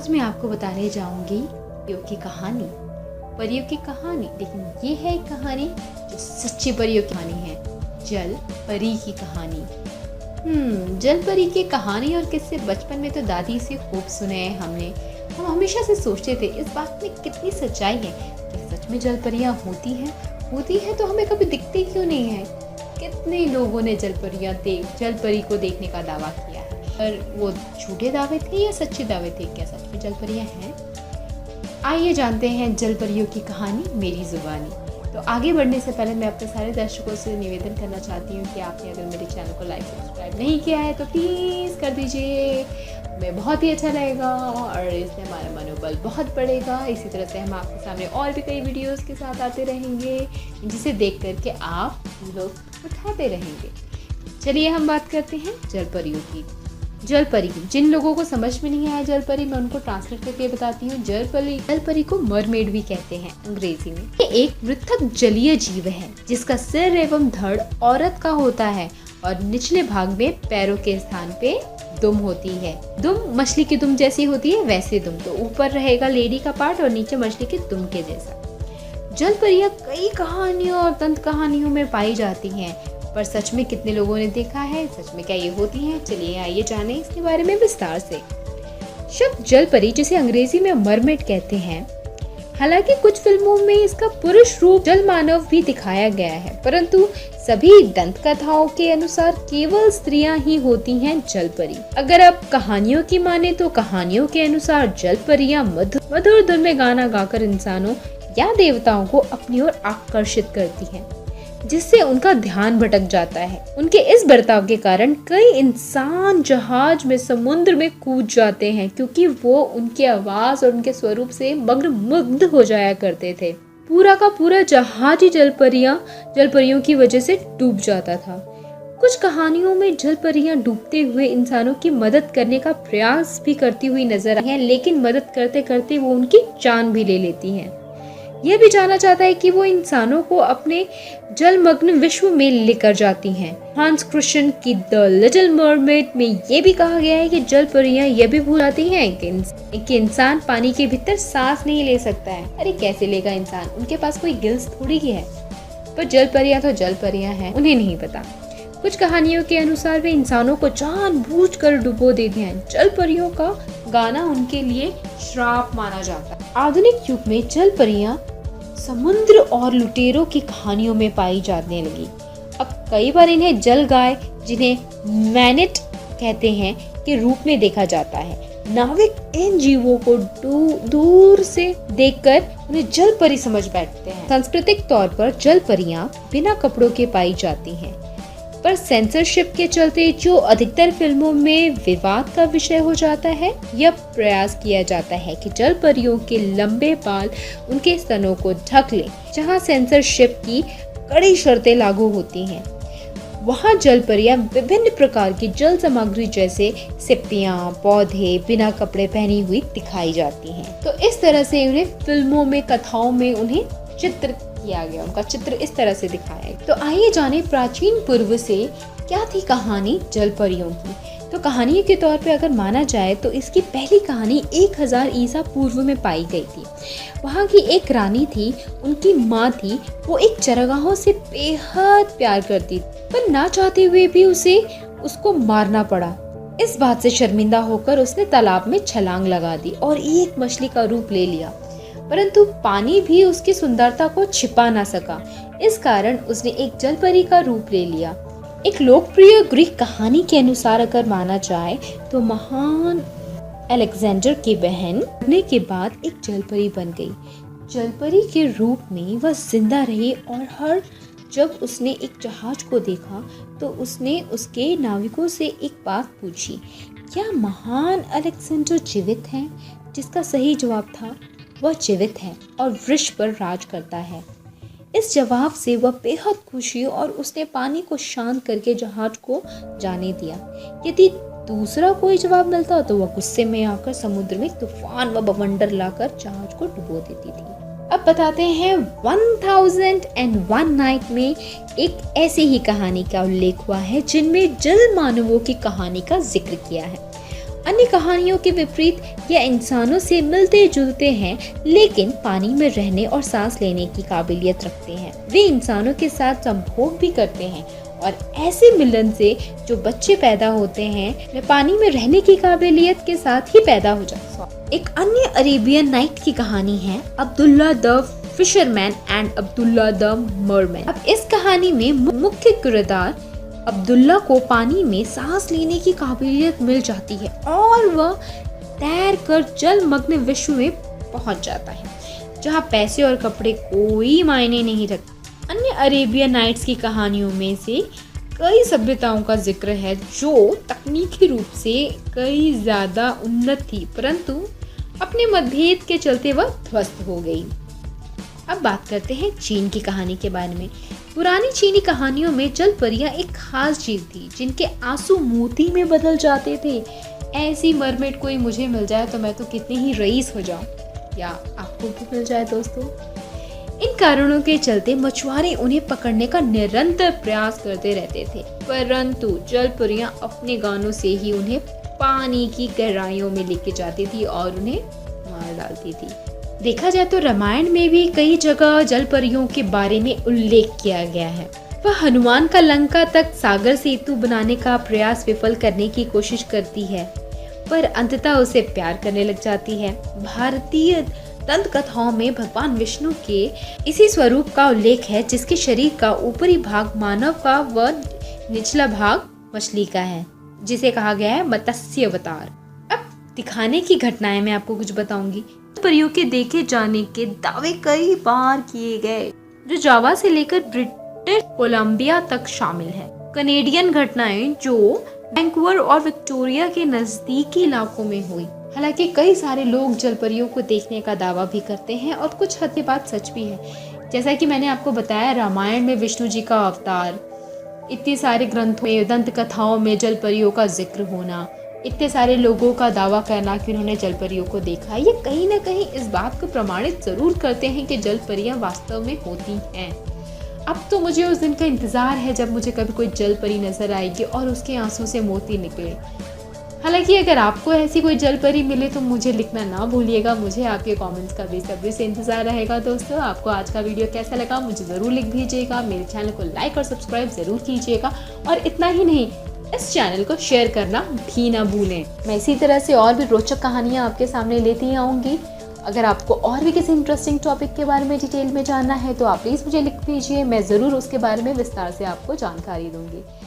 आज मैं आपको बताने जाऊंगी परियों की कहानी। परियों की कहानी, लेकिन ये है एक कहानी जो सच्ची परियों की कहानी है, जल परी की कहानी। जल परी की कहानी और किस्से बचपन में तो दादी से खूब सुने हैं हमने। हम हमेशा से सोचते थे इस बात में कितनी सच्चाई है कि सच में जल परियां होती हैं तो हमें कभी दिखती क्यों नहीं है। कितने लोगों ने जल परी को देखने का दावा किया है, पर वो झूठे दावे थे या सच्चे दावे थे? क्या सच में जल परियां हैं? आइए जानते हैं जल परियों की कहानी मेरी जुबानी। तो आगे बढ़ने से पहले मैं अपने सारे दर्शकों से निवेदन करना चाहती हूँ कि आपने अगर मेरे चैनल को लाइक सब्सक्राइब नहीं किया है तो प्लीज़ कर दीजिए, हमें बहुत ही अच्छा लगेगा और इससे हमारा मनोबल बहुत बढ़ेगा। इसी तरह से हम आपके सामने और भी कई वीडियोस के साथ आते रहेंगे जिसे देख करके आप लोग उठाते रहेंगे। चलिए हम बात करते हैं जल परियों की। जल परी, जिन लोगों को समझ में नहीं आया जल परी, मैं उनको ट्रांसलेट करके बताती हूँ। जल परी को मरमेड भी कहते हैं अंग्रेजी में। ये एक मृतक जलीय जीव है जिसका सिर एवं धड़ औरत का होता है और निचले भाग में पैरों के स्थान पे दुम होती है। दुम मछली की दुम जैसी होती है, वैसे दुम, तो ऊपर रहेगा लेडी का पार्ट और नीचे मछली के दुम के जैसा। जल परियां कई कहानियों और दंत कहानियों में पाई जाती हैं, पर सच में कितने लोगों ने देखा है? सच में क्या ये होती हैं? चलिए आइए जाने इसके बारे में विस्तार से। शब्द जल परी, जिसे अंग्रेजी में मरमेड कहते हैं, हालांकि कुछ फिल्मों में इसका पुरुष रूप जल मानव भी दिखाया गया है, परंतु सभी दंत कथाओं के अनुसार केवल स्त्रियां ही होती हैं जल परी। अगर आप कहानियों की माने तो कहानियों के अनुसार जल परियां मधुर धुन में गाना गाकर इंसानों या देवताओं को अपनी ओर आकर्षित करती हैं, जिससे उनका ध्यान भटक जाता है। उनके इस बर्ताव के कारण कई इंसान जहाज में समुद्र में कूद जाते हैं, क्योंकि वो उनके आवाज और उनके स्वरूप से मुग्ध हो जाया करते थे। पूरा का पूरा जहाज ही जल परियों की वजह से डूब जाता था। कुछ कहानियों में जल परियां डूबते हुए इंसानों की मदद करने का प्रयास भी करती हुई नजर आई हैं, लेकिन मदद करते करते वो उनकी जान भी ले लेती हैं। यह भी जाना जाता है कि वो इंसानों को अपने जलमग्न विश्व में लेकर जाती हैं। हांस क्रिश्चियन की द लिटिल मरमेड में ये भी कहा गया है कि जल परियां यह भी भूल जाती हैं कि इंसान पानी के भीतर सांस नहीं ले सकता है। अरे कैसे लेगा इंसान, उनके पास कोई गिल्स थोड़ी ही है। पर जल परियां तो जल परियां हैं, उन्हें नहीं पता। कुछ कहानियों के अनुसार वे इंसानों को जानबूझकर डुबो देती हैं। जल परियों का गाना उनके लिए श्राप माना जाता है। आधुनिक युग में जल परियां समुद्र और लुटेरों की कहानियों में पाई जाने लगी। अब कई बार इन्हें जल गाय, जिन्हें मैनेट कहते हैं, के रूप में देखा जाता है। नाविक इन जीवों को दूर से देखकर उन्हें जल परी समझ बैठते हैं। सांस्कृतिक तौर पर जल परियां बिना कपड़ों के पाई जाती हैं, पर सेंसरशिप के चलते जो अधिकतर फिल्मों में विवाद का विषय हो जाता है, यह प्रयास किया जाता है कि जल परियों के लंबे बाल उनके स्तनों को ढक लें। जहां सेंसरशिप की कड़ी शर्तें लागू होती हैं, वहां जल परियां विभिन्न प्रकार की जल सामग्री जैसे सिप्पियां, पौधे बिना कपड़े पहनी हुई दिखाई जाती हैं। तो इस तरह से उन्हें फिल्मों में, कथाओं में उन्हें चित्र किया गया, उनका चित्र इस तरह से दिखाया गया। तो आइए जाने प्राचीन पूर्व से क्या थी कहानी जल परियों की। तो कहानी के तौर पे अगर माना जाए तो इसकी पहली कहानी 1000 ईसा पूर्व में पाई गई थी। वहाँ की एक रानी थी, उनकी माँ थी, वो एक चरागाहों से बेहद प्यार करती, पर ना चाहते हुए भी उसको मारना पड़ा। इस बात से शर्मिंदा होकर उसने तालाब में छलांग लगा दी और एक मछली का रूप ले लिया, परंतु पानी भी उसकी सुंदरता को छिपा ना सका। इस कारण उसने एक जल परी का रूप ले लिया। एक लोकप्रिय ग्रीक कहानी के अनुसार अगर माना जाए तो महान अलेक्जेंडर की बहन मरने के बाद एक जल परी बन गई। जल परी के रूप में वह जिंदा रही और जब उसने एक जहाज को देखा तो उसने उसके नाविकों से एक बात पूछी, क्या महान अलेक्जेंडर जीवित हैं? जिसका सही जवाब था, वह जीवित है और वृक्ष पर राज करता है। इस जवाब से वह बेहद खुश हुई और उसने पानी को शांत करके जहाज को जाने दिया। यदि दूसरा कोई जवाब मिलता तो वह गुस्से में आकर समुद्र में तूफान व बवंडर लाकर जहाज को डुबो देती थी। अब बताते हैं 1001 नाइट में एक ऐसी ही कहानी का उल्लेख हुआ है जिनमें जल मानवों की कहानी का जिक्र किया है। अन्य कहानियों के विपरीत ये इंसानों से मिलते जुलते हैं, लेकिन पानी में रहने और सांस लेने की काबिलियत रखते हैं। वे इंसानों के साथ संभोग भी करते हैं और ऐसे मिलन से जो बच्चे पैदा होते हैं वे पानी में रहने की काबिलियत के साथ ही पैदा हो जाते हैं। एक अन्य अरेबियन नाइट की कहानी है Abdullah the fisherman and Abdullah the merman. अब इस कहानी में मुख्य किरदार अब्दुल्ला को पानी में सांस लेने की काबिलियत मिल जाती है और वह तैर कर जलमग्न विश्व में पहुंच जाता है, जहां पैसे और कपड़े कोई मायने नहीं रखते। अन्य अरेबियन नाइट्स की कहानियों में से कई सभ्यताओं का जिक्र है जो तकनीकी रूप से कई ज्यादा उन्नत थी, परंतु अपने मतभेद के चलते वह ध्वस्त हो गई। अब बात करते हैं चीन की कहानी के बारे में। पुरानी चीनी कहानियों में जल परियां एक खास जीव थी जिनके आंसू मोती में बदल जाते थे। ऐसी मरमेड कोई मुझे मिल जाए तो मैं तो कितनी ही रईस हो जाऊं, या आपको भी मिल जाए दोस्तों। इन कारणों के चलते मछुआरे उन्हें पकड़ने का निरंतर प्रयास करते रहते थे, परंतु जल परियां अपने गानों से ही उन्हें पानी की गहराइयों में लेके जाती थी और उन्हें मार डालती थी। देखा जाए तो रामायण में भी कई जगह जल परियों के बारे में उल्लेख किया गया है। वह हनुमान का लंका तक सागर सेतु बनाने का प्रयास विफल करने की कोशिश करती है, पर अंततः उसे प्यार करने लग जाती है। भारतीय दंत कथाओं में भगवान विष्णु के इसी स्वरूप का उल्लेख है, जिसके शरीर का ऊपरी भाग मानव का व निचला भाग मछली का है, जिसे कहा गया है मत्स्य अवतार। अब दिखाने की घटनाएं मैं आपको कुछ बताऊंगी। परियों के देखे जाने के दावे कई बार किए गए, जो जावा से लेकर ब्रिटिश कोलंबिया तक शामिल है। कनेडियन घटनाएं जो वैंकूवर और विक्टोरिया के नजदीकी इलाकों में हुई। हालांकि कई सारे लोग जलपरियों को देखने का दावा भी करते हैं और कुछ हद बात सच भी है। जैसा कि मैंने आपको बताया, रामायण में विष्णु जी का अवतार, इतने सारे ग्रंथों में दंत कथाओं में जलपरियों का जिक्र होना, इतने सारे लोगों का दावा करना कि उन्होंने जलपरियों को देखा, ये कहीं ना कहीं इस बात को प्रमाणित जरूर करते हैं कि जलपरियां वास्तव में होती हैं। अब तो मुझे उस दिन का इंतजार है जब मुझे कभी कोई जलपरी नजर आएगी और उसके आंसू से मोती निकले। हालांकि अगर आपको ऐसी कोई जलपरी मिले तो मुझे लिखना ना भूलिएगा। मुझे आपके कमेंट्स का बेसब्री से इंतजार रहेगा। दोस्तों, आपको आज का वीडियो कैसा लगा मुझे ज़रूर लिख दीजिएगा। मेरे चैनल को लाइक और सब्सक्राइब ज़रूर कीजिएगा और इतना ही नहीं, इस चैनल को शेयर करना भी ना भूलें। मैं इसी तरह से और भी रोचक कहानियाँ आपके सामने लेती आऊँगी। अगर आपको और भी किसी इंटरेस्टिंग टॉपिक के बारे में डिटेल में जानना है तो आप प्लीज़ मुझे लिख दीजिए, मैं ज़रूर उसके बारे में विस्तार से आपको जानकारी दूँगी।